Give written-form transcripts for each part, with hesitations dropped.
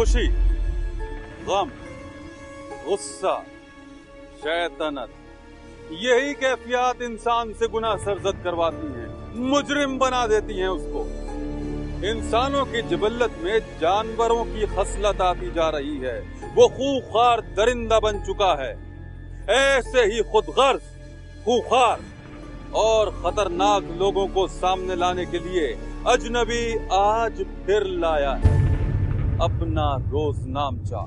खुशी, गम, गुस्सा, शैतानत, यही कैफियत इंसान से गुनाह सरजद करवाती हैं, मुजरिम बना देती हैं उसको। इंसानों की जिबल्लत में जानवरों की खसलत आती जा रही है, वो खूंखार दरिंदा बन चुका है। ऐसे ही खुदगर्ज, खूंखार और खतरनाक लोगों को सामने लाने के लिए अजनबी आज फिर लाया है अपना रोजनामचा।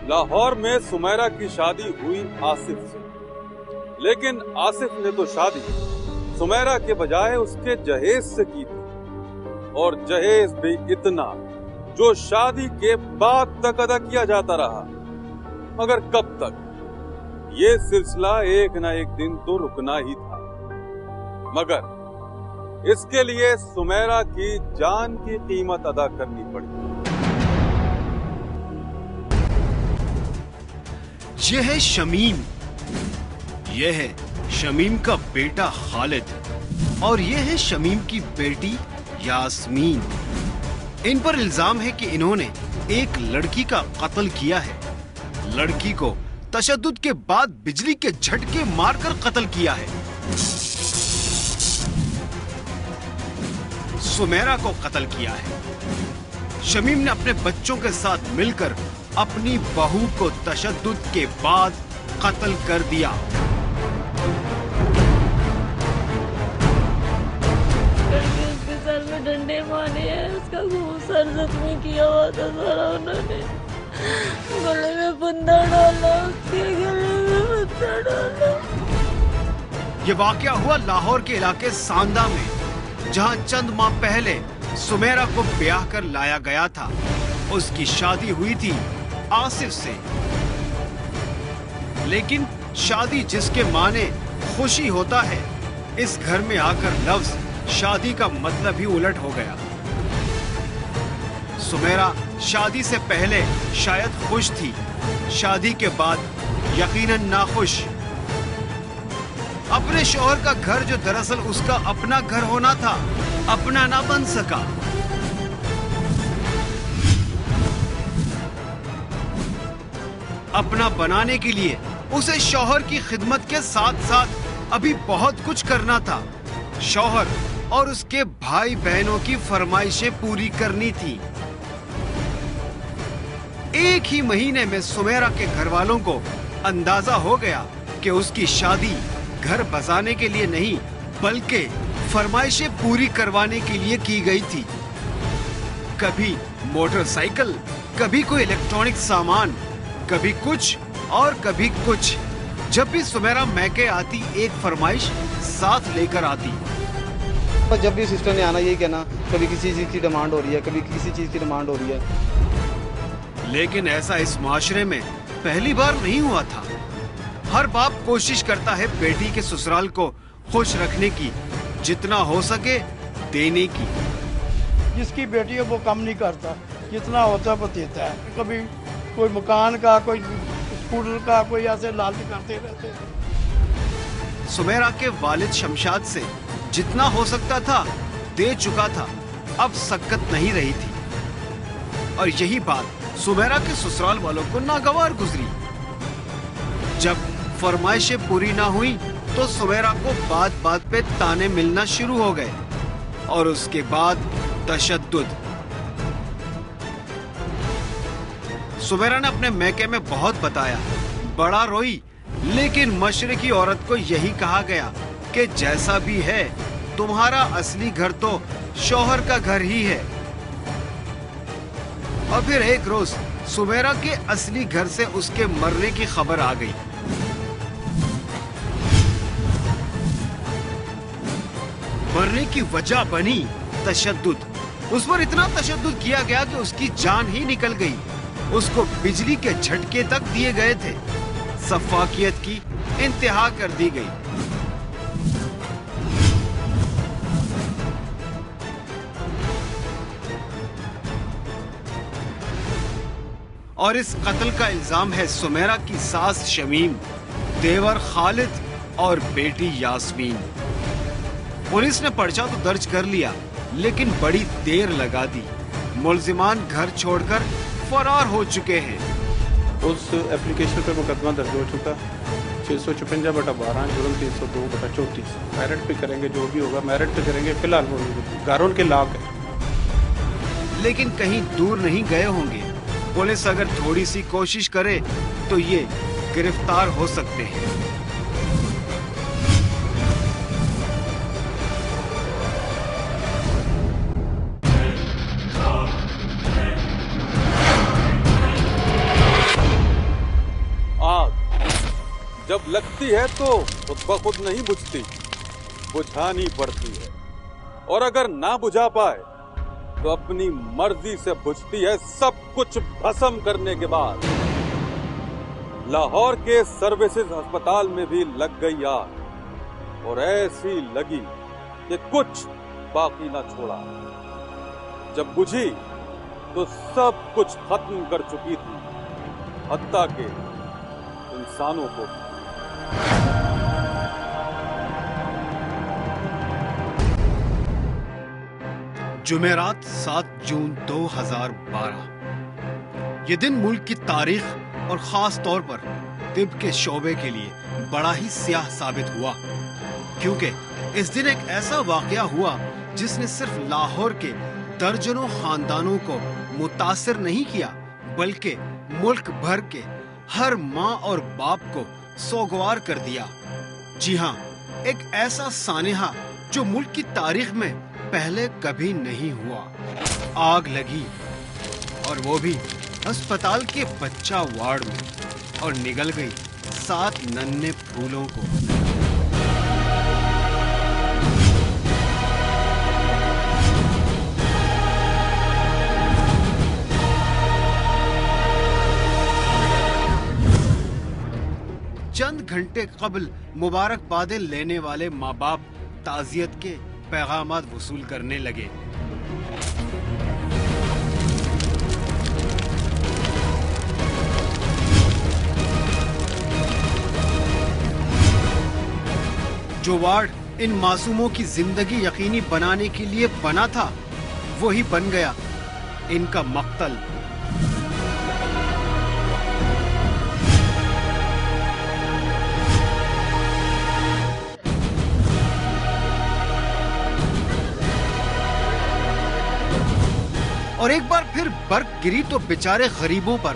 लाहौर में सुमेरा की शादी हुई आसिफ से, लेकिन आसिफ ने तो शादी सुमेरा के बजाय उसके जहेज से की थी, और जहेज भी इतना जो शादी के बाद तक अदा किया जाता रहा। मगर कब तक? ये सिलसिला एक ना एक दिन तो रुकना ही था, मगर इसके लिए सुमेरा की जान की कीमत अदा करनी पड़ी। यह है शमीम, यह है शमीम का बेटा खालिद, और यह है शमीम की बेटी यास्मीन। इन पर इल्जाम है कि इन्होंने एक लड़की का कत्ल किया है। लड़की को तशद्दुद के बाद बिजली के झटके मारकर कत्ल किया है। सुमेरा को कत्ल किया है। शमीम ने अपने बच्चों के साथ मिलकर अपनी बहू को तशद्दुद के बाद कत्ल कर दिया। उसके सर में डंडे मारे हैं, उसका खून सर जख्मी किया हुआ था सारा उन्होंने। गले में फंदा डाला, उसके गले में फंदा डाला। ये वाकया हुआ लाहौर के इलाके सांदा में, जहां चंद माह पहले सुमेरा को ब्याह कर लाया गया था। उसकी शादी हुई थी आसिफ से, लेकिन शादी जिसके माने खुशी होता है, इस घर में आकर लफ्ज शादी का मतलब ही उलट हो गया। सुमेरा शादी से पहले शायद खुश थी, शादी के बाद यकीनन नाखुश। अपने शौहर का घर जो दरअसल उसका अपना घर होना था, अपना ना बन सका। अपना बनाने के लिए उसे शौहर की खिदमत के साथ साथ अभी बहुत कुछ करना था। शौहर और उसके भाई बहनों की फरमाइशें पूरी करनी थी। एक ही महीने में सुमेरा के घर वालों को अंदाजा हो गया कि उसकी शादी घर बसाने के लिए नहीं, बल्कि फरमाइशें पूरी करवाने के लिए की गई थी। कभी मोटरसाइकिल, कभी कोई इलेक्ट्रॉनिक सामान, कभी कुछ और कभी कुछ। जब भी सुमेरा मैके आती, एक फरमाइश साथ लेकर आती। जब भी सिस्टर ने आना यही कहना, कभी किसी चीज की डिमांड हो रही है, कभी किसी चीज की डिमांड हो रही है। लेकिन ऐसा इस माशरे में पहली बार नहीं हुआ था। हर बाप कोशिश करता है बेटी के ससुराल को खुश रखने की, जितना हो सके देने की। जिसकी बेटी है वो कम नहीं करता, जितना होता है वो देता है। कभी कोई मकान का, कोई स्कूटर का, कोई ऐसे लालच करते रहते हैं। सुमेरा के वालिद शमशाद से जितना हो सकता था दे चुका था, अब सक्कत नहीं रही थी। और यही बात सुमेरा के ससुराल वालों को नागवार गुजरी। जब फरमाइशें पूरी ना हुई तो सुमेरा को बात बात पे ताने मिलना शुरू हो गए, और उसके बाद तशद्दुद। सुमेरा ने अपने मैके में बहुत बताया, बड़ा रोई, लेकिन मशरकी औरत को यही कहा गया कि जैसा भी है तुम्हारा असली घर तो शौहर का घर ही है। और फिर एक रोज सुमेरा के असली घर से उसके मरने की खबर आ गई। मरने की वजह बनी तशद्दुद। उस पर इतना तशद्दुद किया गया कि उसकी जान ही निकल गई। उसको बिजली के झटके तक दिए गए थे। सफाकियत की इंतहा कर दी गई। और इस कत्ल का इल्जाम है सुमेरा की सास शमीम, देवर खालिद और बेटी यास्मीन। पुलिस ने पर्चा तो दर्ज कर लिया, लेकिन बड़ी देर लगा दी। मुल्जिमान घर छोड़कर फरार हो चुके हैं। उस एप्लीकेशन पे मुकदमा दर्ज हो चुका 656/12 जुर्म 302/34। मेरिट पे करेंगे, जो भी होगा मेरिट पे करेंगे। फिलहाल वो गारोन के लाक है। लेकिन कहीं दूर नहीं गए होंगे। पुलिस अगर थोड़ी सी कोशिश करे तो ये गिरफ्तार हो सकते हैं। आग जब लगती है तो खुद ब खुद नहीं बुझती, बुझानी पड़ती है। और अगर ना बुझा पाए तो अपनी मर्जी से बुझती है, सब कुछ भस्म करने के बाद। लाहौर के सर्विसेज अस्पताल में भी लग गई आग, और ऐसी लगी कि कुछ बाकी ना छोड़ा। जब बुझी तो सब कुछ खत्म कर चुकी थी, हत्ता के इंसानों को। जुमेरात 7 जून 2012। ये दिन मुल्क की तारीख और खास तौर पर तिब के शोबे के लिए बड़ा ही स्याह साबित हुआ, क्योंकि इस दिन एक ऐसा वाकया हुआ जिसने सिर्फ लाहौर के दर्जनों खानदानों को मुतासिर नहीं किया, बल्कि मुल्क भर के हर माँ और बाप को सोगवार कर दिया। जी हाँ, एक ऐसा सानेहा जो मुल्क की तारीख में पहले कभी नहीं हुआ। आग लगी, और वो भी अस्पताल के बच्चा वार्ड में, और निगल गई 7 नन्हे फूलों को। चंद घंटे कबल मुबारकबादें लेने वाले माँ बाप ताजियत के पैगामात वसूल करने लगे। जो वार्ड इन मासूमों की जिंदगी यकीनी बनाने के लिए बना था, वही बन गया इनका मक्तल। और एक बार फिर बर्फ गिरी तो बेचारे गरीबों पर।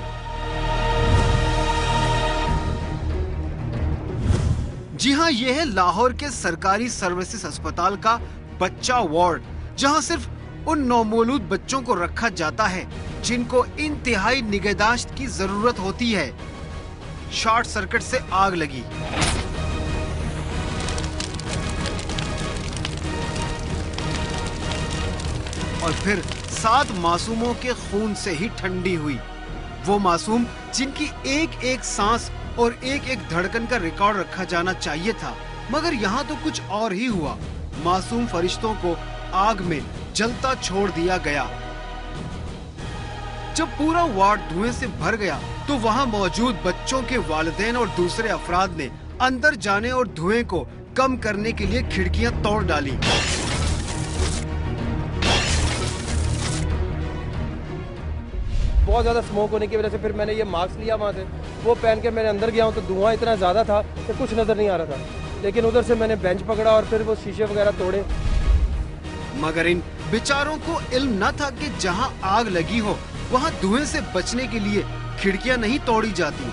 जी हाँ, यह है लाहौर के सरकारी सर्विसेज अस्पताल का बच्चा वार्ड, जहां सिर्फ उन नौमौलूद बच्चों को रखा जाता है जिनको इंतहाई निगहदाश्त की जरूरत होती है। शॉर्ट सर्किट से आग लगी। और फिर 7 मासूमों के खून से ही ठंडी हुई। वो मासूम जिनकी एक एक सांस और एक एक धड़कन का रिकॉर्ड रखा जाना चाहिए था, मगर यहाँ तो कुछ और ही हुआ। मासूम फरिश्तों को आग में जलता छोड़ दिया गया। जब पूरा वार्ड धुएं से भर गया तो वहाँ मौजूद बच्चों के वालिदैन और दूसरे अफराद ने अंदर जाने और धुएं को कम करने के लिए खिड़कियां तोड़ डाली। बहुत ज़्यादा स्मोक होने की वजह से फिर मैंने ये मास्क लिया वहाँ से, वो पहन के मैंने अंदर गया हूँ तो धुआं इतना ज़्यादा था कि कुछ नज़र नहीं आ रहा था। लेकिन उधर से मैंने बेंच पकड़ा और फिर वो शीशे वगैरह तोड़े। मगर इन बेचारों को इल्म न था कि जहाँ आग लगी हो वहाँ धुएं से बचने के लिए खिड़कियाँ नहीं तोड़ी जाती।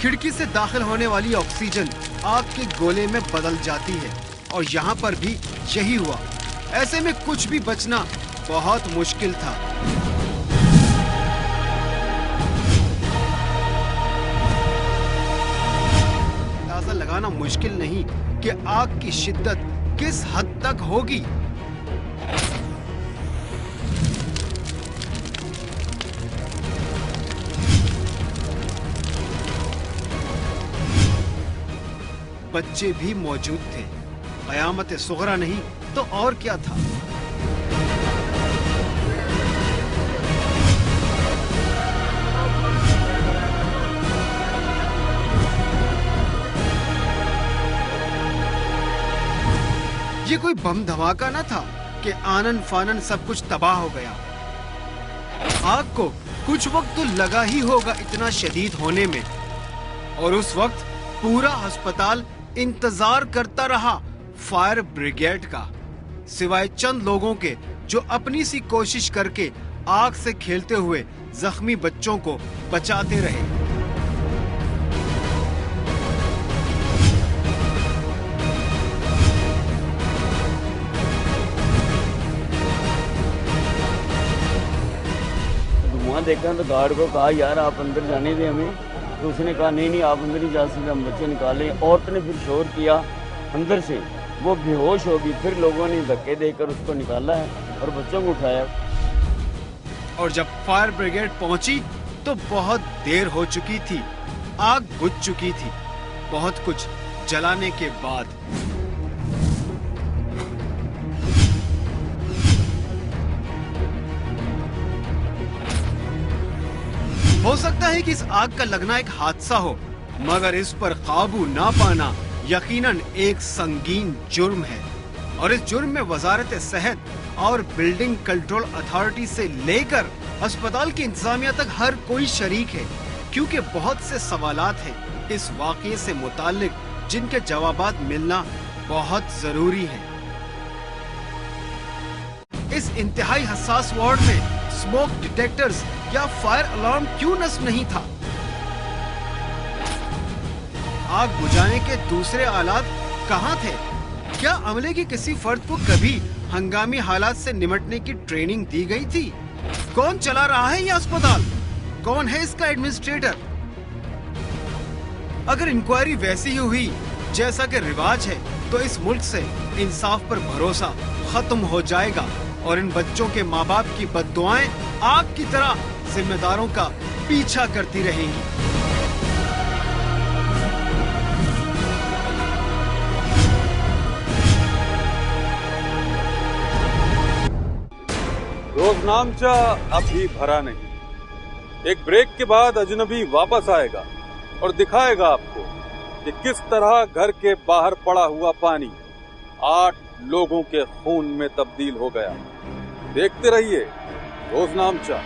खिड़की से दाखिल होने वाली ऑक्सीजन आग के गोले में बदल जाती है, और यहाँ पर भी यही हुआ। ऐसे में कुछ भी बचना बहुत मुश्किल था। अंदाजा लगाना मुश्किल नहीं कि आग की शिद्दत किस हद तक होगी। बच्चे भी मौजूद थे। कयामत सुगरा नहीं तो और क्या था। ये कोई बम धमाका न था कि आनन फानन सब कुछ तबाह हो गया। आग को कुछ वक्त तो लगा ही होगा इतना शदीद होने में, और उस वक्त पूरा अस्पताल इंतजार करता रहा फायर ब्रिगेड का, सिवाय चंद लोगों के जो अपनी सी कोशिश करके आग से खेलते हुए जख्मी बच्चों को बचाते रहे। वहाँ देखा तो गार्ड को कहा यार आप अंदर जाने दें हमें, तो उसने कहा नहीं आप अंदर नहीं जा सकते, हम बच्चे निकाले। औरत ने फिर शोर किया अंदर से, वो बेहोश होगी, फिर लोगों ने धक्के देकर उसको निकाला है और बच्चों को उठाया। और जब फायर ब्रिगेड पहुंची तो बहुत देर हो चुकी थी, आग बुझ चुकी थी बहुत कुछ जलाने के बाद। हो सकता है कि इस आग का लगना एक हादसा हो, मगर इस पर काबू ना पाना यकीनन एक संगीन जुर्म है। और इस जुर्म में वजारत सेहत और बिल्डिंग कंट्रोल अथॉरिटी से लेकर अस्पताल की इंतजामिया तक हर कोई शरीक है, क्योंकि बहुत से सवालात हैं इस वाक़ये से मुताल्लिक जिनके जवाबात मिलना बहुत जरूरी है। इस इंतहाई हसास वार्ड में स्मोक डिटेक्टर्स या फायर अलार्म क्यों नस्ब नहीं था? आग बुझाने के दूसरे आलात कहां थे? क्या अमले के किसी फर्द को कभी हंगामी हालात से निपटने की ट्रेनिंग दी गई थी? कौन चला रहा है यह अस्पताल? कौन है इसका एडमिनिस्ट्रेटर? अगर इंक्वायरी वैसी ही हुई जैसा कि रिवाज है तो इस मुल्क से इंसाफ पर भरोसा खत्म हो जाएगा और इन बच्चों के माँ बाप की बद्दुआएं आग की तरह जिम्मेदारों का पीछा करती रहेंगी। रोजनामचा अभी भरा नहीं। एक ब्रेक के बाद अजनबी वापस आएगा और दिखाएगा आपको कि किस तरह घर के बाहर पड़ा हुआ पानी 8 लोगों के खून में तब्दील हो गया। देखते रहिए रोजनामचा।